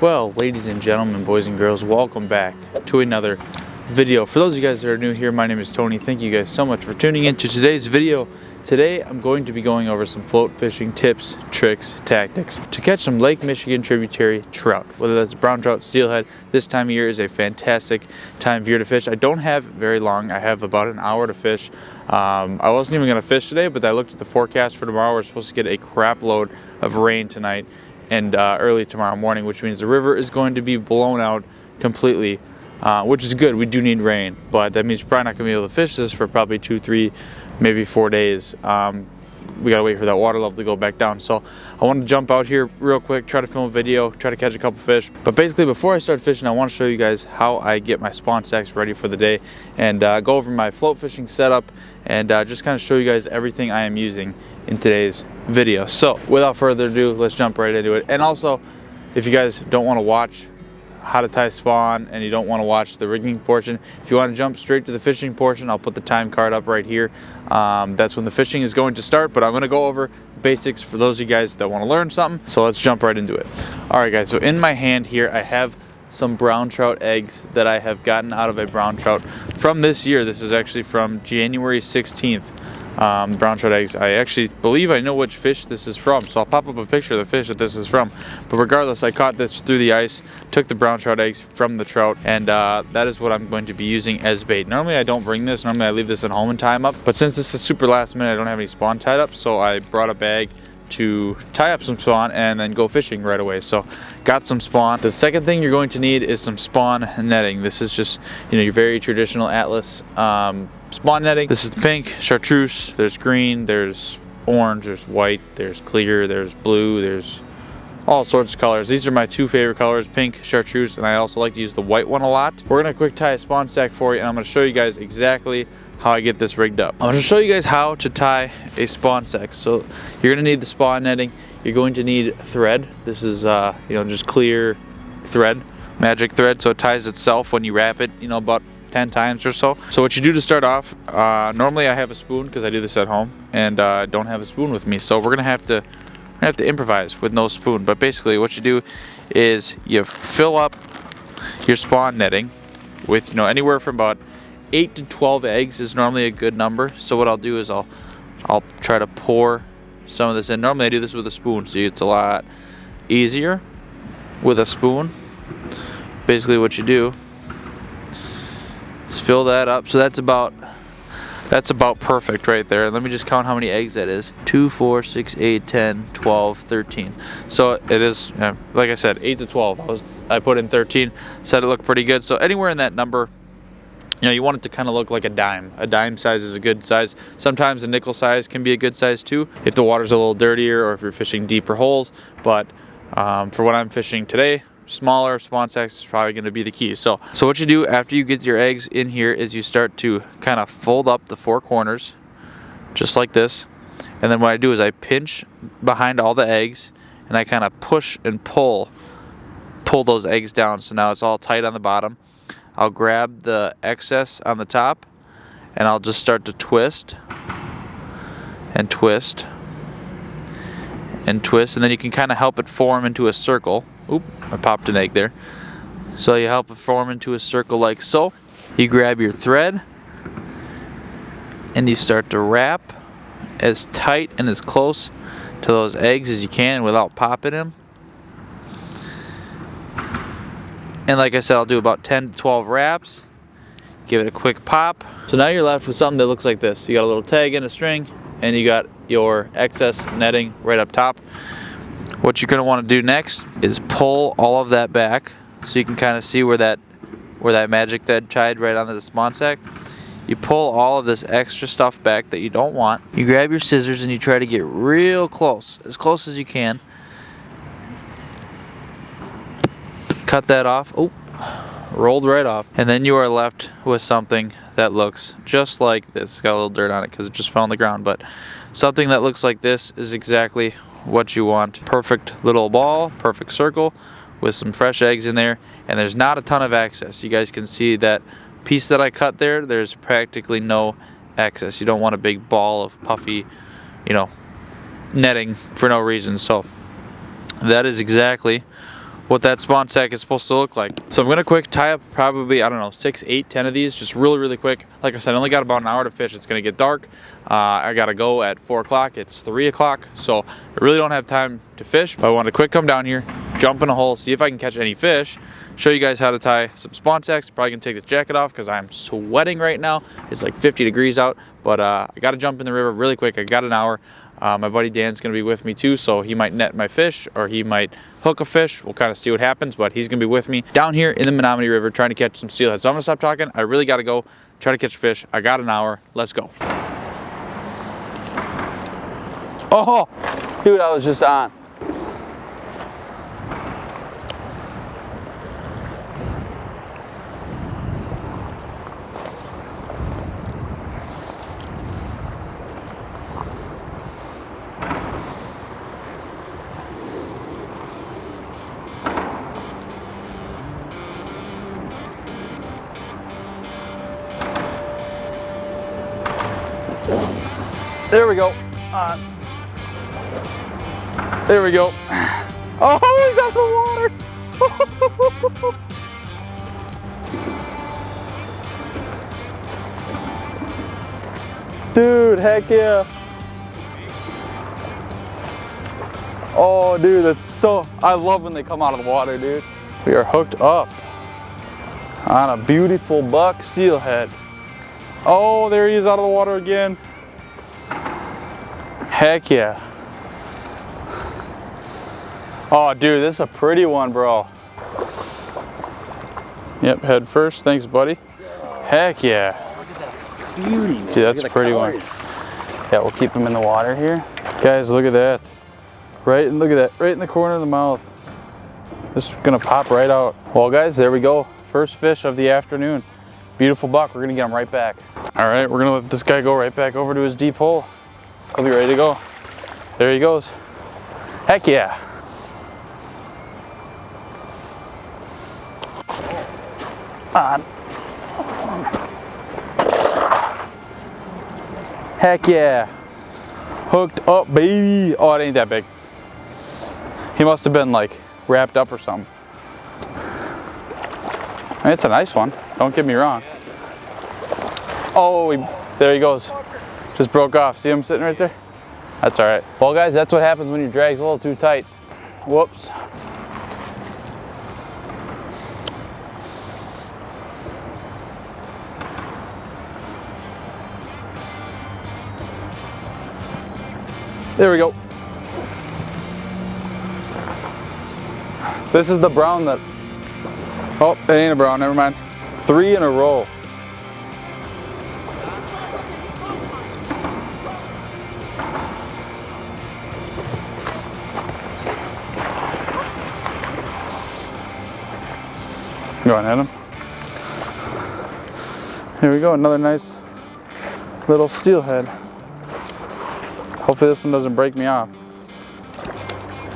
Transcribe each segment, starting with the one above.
Well, ladies and gentlemen, boys and girls, welcome back to another video. For those of you guys that are new here, my name is Tony. Thank you guys so much for tuning in to today's video. Today, I'm going to be going over some float fishing tips, tricks, tactics to catch some Lake Michigan tributary trout. Whether that's brown trout, steelhead, this time of year is a fantastic time of year to fish. I don't have very long. I have about an hour to fish. I wasn't even going to fish today, but I looked at the forecast for tomorrow. We're supposed to get a crap load of rain tonight and early tomorrow morning, which means the river is going to be blown out completely, which is good. We do need rain, but that means we're probably not going to be able to fish this for probably 2, 3, maybe 4 days. We gotta wait for that water level to go back down. So I want to jump out here real quick, try to film a video, try to catch a couple fish. But basically, before I start fishing, I want to show you guys how I get my spawn sacks ready for the day and go over my float fishing setup and just kind of show you guys everything I am using in today's video. So without further ado, let's jump right into it. And also, if you guys don't want to watch how to tie spawn and you don't want to watch the rigging portion, if you want to jump straight to the fishing portion, I'll put the time card up right here. That's when the fishing is going to start, but I'm going to go over basics for those of you guys that want to learn something. So let's jump right into it. All right guys, so in my hand here I have some brown trout eggs that I have gotten out of a brown trout from this year. This is actually from January 16th. Brown trout eggs. I actually believe I know which fish this is from, so I'll pop up a picture of the fish that this is from. But regardless, I caught this through the ice, took the brown trout eggs from the trout, and that is what I'm going to be using as bait. Normally I don't bring this, normally I leave this at home and tie them up, but since this is super last minute, I don't have any spawn tied up, so I brought a bag to tie up some spawn and then go fishing right away. So got some spawn. The second thing you're going to need is some spawn netting. This is just, you know, your very traditional Atlas spawn netting. This is pink, chartreuse, there's green, there's orange, there's white, there's clear, there's blue, there's all sorts of colors. These are my two favorite colors, pink, chartreuse, and I also like to use the white one a lot. We're gonna quick tie a spawn sack for you, and I'm gonna show you guys exactly how I get this rigged up. I'm gonna show you guys how to tie a spawn sack. So you're gonna need the spawn netting. You're going to need thread. This is just clear thread, magic thread, so it ties itself when you wrap it, about 10 times or so. So what you do to start off, normally I have a spoon because I do this at home, and I don't have a spoon with me, so we're gonna have to improvise with no spoon. But basically what you do is you fill up your spawn netting with anywhere from about 8 to 12 eggs is normally a good number. So what I'll do is I'll try to pour some of this in. Normally I do this with a spoon, so it's a lot easier with a spoon. Basically what you do is fill that up. So that's about perfect right there. Let me just count how many eggs that is. 2, 4, 6, 8, 10, 12, 13. So it is, like I said, 8 to 12. I put in 13, said it looked pretty good. So anywhere in that number, you want it to kind of look like a dime. A dime size is a good size. Sometimes a nickel size can be a good size too, if the water's a little dirtier or if you're fishing deeper holes. But for what I'm fishing today, smaller spawn sacks is probably going to be the key. So what you do after you get your eggs in here is you start to kind of fold up the 4 corners, just like this. And then what I do is I pinch behind all the eggs, and I kind of push and pull those eggs down. So now it's all tight on the bottom. I'll grab the excess on the top, and I'll just start to twist and twist and twist, and then you can kind of help it form into a circle. Oop, I popped an egg there. So you help it form into a circle like so. You grab your thread and you start to wrap as tight and as close to those eggs as you can without popping them. And like I said, I'll do about 10 to 12 wraps. Give it a quick pop. So now you're left with something that looks like this. You got a little tag and a string, and you got your excess netting right up top. What you're going to want to do next is pull all of that back so you can kind of see where that magic thread tied right onto the spawn sack. You pull all of this extra stuff back that you don't want. You grab your scissors and you try to get real close, as close as you can. Cut that off. Oh, rolled right off. And then you are left with something that looks just like this. It's got a little dirt on it because it just fell on the ground, but something that looks like this is exactly what you want. Perfect little ball, perfect circle with some fresh eggs in there, and there's not a ton of excess. You guys can see that piece that I cut there, there's practically no excess. You don't want a big ball of puffy, netting for no reason. So that is exactly what that spawn sack is supposed to look like. So I'm gonna quick tie up probably, I don't know, 6, 8, 10 of these, just really quick. Like I said, I only got about an hour to fish. It's gonna get dark. I gotta go at 4 o'clock. It's 3 o'clock, so I really don't have time to fish, but I want to quick come down here, jump in a hole, see if I can catch any fish, show you guys how to tie some spawn sacks. Probably gonna take the jacket off because I'm sweating right now. It's like 50 degrees out, but I gotta jump in the river really quick. I got an hour. My buddy Dan's gonna be with me too, so he might net my fish or he might hook a fish. We'll kind of see what happens, but he's gonna be with me down here in the Menominee River trying to catch some steelhead. So I'm gonna stop talking. I really gotta go try to catch fish. I got an hour. Let's go. Oh, dude, I was just on. There we go. There we go. Oh, he's out of the water. Dude, heck yeah. Oh, dude, that's so, I love when they come out of the water, dude. We are hooked up on a beautiful buck steelhead. Oh, there he is out of the water again. Heck yeah. Oh, dude, this is a pretty one, bro. Yep, head first. Thanks, buddy. Heck yeah. Look at that beauty, man. Dude, that's a pretty one. Yeah, we'll keep him in the water here. Guys, look at that. Right, and look at that. Right in the corner of the mouth. This is gonna pop right out. Well, guys, there we go. First fish of the afternoon. Beautiful buck. We're gonna get him right back. All right, we're gonna let this guy go right back over to his deep hole. He'll be ready to go. There he goes. Heck yeah. On. Heck yeah. Hooked up, baby. Oh, it ain't that big. He must have been like wrapped up or something. I mean, it's a nice one. Don't get me wrong. Oh, there he goes. Just broke off. See him sitting right there? That's all right. Well, guys, that's what happens when your drag's a little too tight. Whoops. There we go. This is the brown that, oh, it ain't a brown, never mind. 3 in a row. Go on, hit him. Here we go, another nice little steelhead. Hopefully this one doesn't break me off.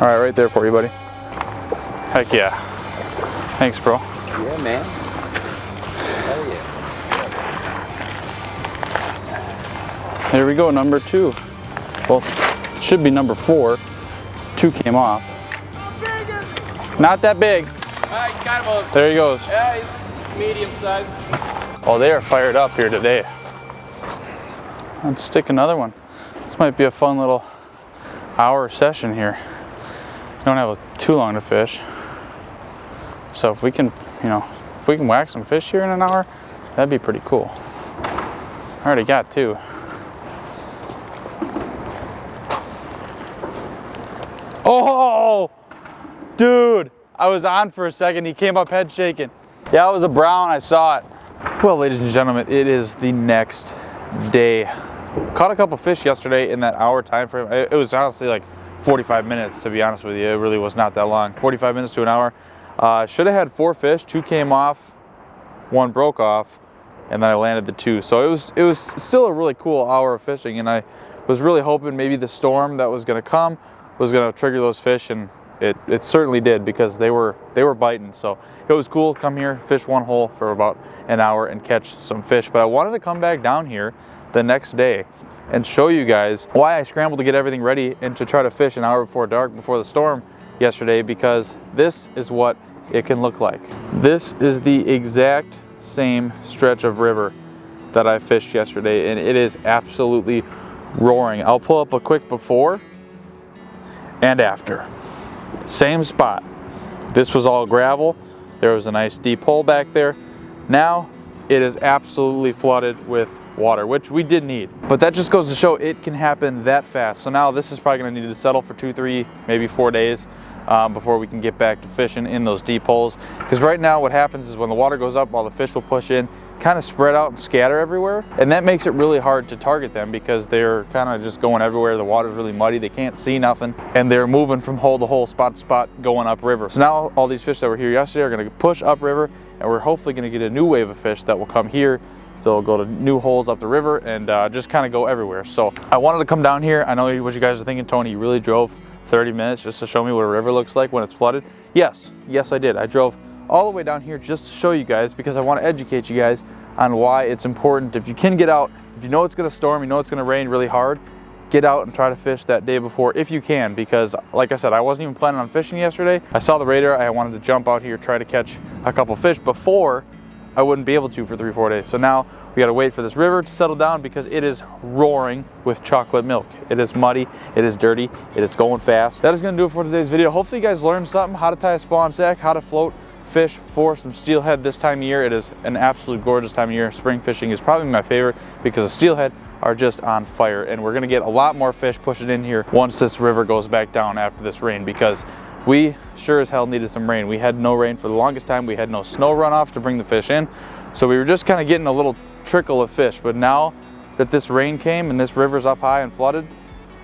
All right, right there for you, buddy. Heck yeah. Thanks, bro. Yeah, man. Hell yeah. There we go, number 2. Well, it should be number 4. 2 came off. Not that big. Got him. There he goes. Yeah, he's medium size. Oh, they are fired up here today. Let's stick another one. This might be a fun little hour session here. Don't have too long to fish. So if we can, if we can whack some fish here in an hour, that'd be pretty cool. I already got 2. Oh, dude. I was on for a second, he came up head shaking. Yeah, it was a brown, I saw it. Well, ladies and gentlemen, it is the next day. Caught a couple fish yesterday in that hour time frame. It was honestly like 45 minutes, to be honest with you. It really was not that long. 45 minutes to an hour. Should have had 4 fish, 2 came off, 1 broke off, and then I landed the 2. So it was still a really cool hour of fishing, and I was really hoping maybe the storm that was gonna come was gonna trigger those fish, and it certainly did, because they were biting. So it was cool. Come here, fish 1 hole for about an hour and catch some fish. But I wanted to come back down here the next day and show you guys why I scrambled to get everything ready and to try to fish an hour before dark, before the storm yesterday because this is what it can look like. This is the exact same stretch of river that I fished yesterday, and it is absolutely roaring. I'll pull up a quick before and after. Same spot. This was all gravel. There was a nice deep hole back there. Now it is absolutely flooded with water, which we did need. But that just goes to show it can happen that fast. So now this is probably gonna need to settle for 2, 3, maybe 4 days before we can get back to fishing in those deep holes. Because right now what happens is when the water goes up, all the fish will push in, kind of spread out and scatter everywhere. And that makes it really hard to target them because they're kind of just going everywhere. The water's really muddy, they can't see nothing. And they're moving from hole to hole, spot to spot, going upriver. So now all these fish that were here yesterday are gonna push upriver, and we're hopefully gonna get a new wave of fish that will come here. They'll go to new holes up the river and just kind of go everywhere. So I wanted to come down here. I know what you guys are thinking, Tony, you really drove 30 minutes just to show me what a river looks like when it's flooded. Yes, I did. I drove all the way down here just to show you guys because I want to educate you guys on why it's important. If you can get out, if you know it's going to storm, you know it's going to rain really hard, get out and try to fish that day before if you can, because like I said, I wasn't even planning on fishing yesterday. I saw the radar, I wanted to jump out here, try to catch a couple fish before I wouldn't be able to for 3 or 4 days. So now we got to wait for this river to settle down because it is roaring with chocolate milk. It is muddy, it is dirty, it is going fast. That is going to do it for today's video. Hopefully you guys learned something, how to tie a spawn sack, how to float fish for some steelhead this time of year. It is an absolute gorgeous time of year. Spring fishing is probably my favorite because the steelhead are just on fire, and we're going to get a lot more fish pushing in here once this river goes back down after this rain, because we sure as hell needed some rain. We had no rain for the longest time. We had no snow runoff to bring the fish in, so we were just kind of getting a little trickle of fish. But now that this rain came and this river's up high and flooded,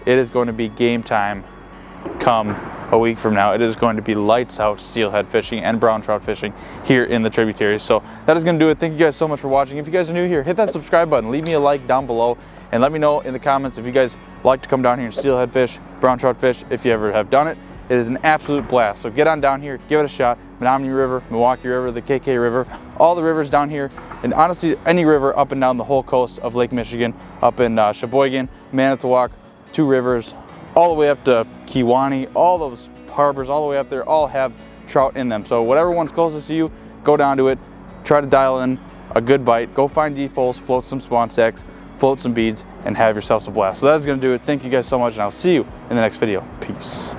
it is going to be game time come a week from now. It is going to be lights out steelhead fishing and brown trout fishing here in the tributaries. So that is going to do it. Thank you guys so much for watching. If you guys are new here, hit that subscribe button, leave me a like down below, and let me know in the comments if you guys like to come down here and steelhead fish, brown trout fish. If you ever have done it, it is an absolute blast. So get on down here, give it a shot. Menominee River, Milwaukee River, the KK River, all the rivers down here, and honestly any river up and down the whole coast of Lake Michigan, up in Sheboygan, Manitowoc, 2 rivers, all the way up to Kewaunee, all those harbors all the way up there all have trout in them. So whatever one's closest to you, go down to it, try to dial in a good bite, go find deep holes, float some spawn sacks, float some beads, and have yourself a blast. So that's going to do it. Thank you guys so much, and I'll see you in the next video. Peace.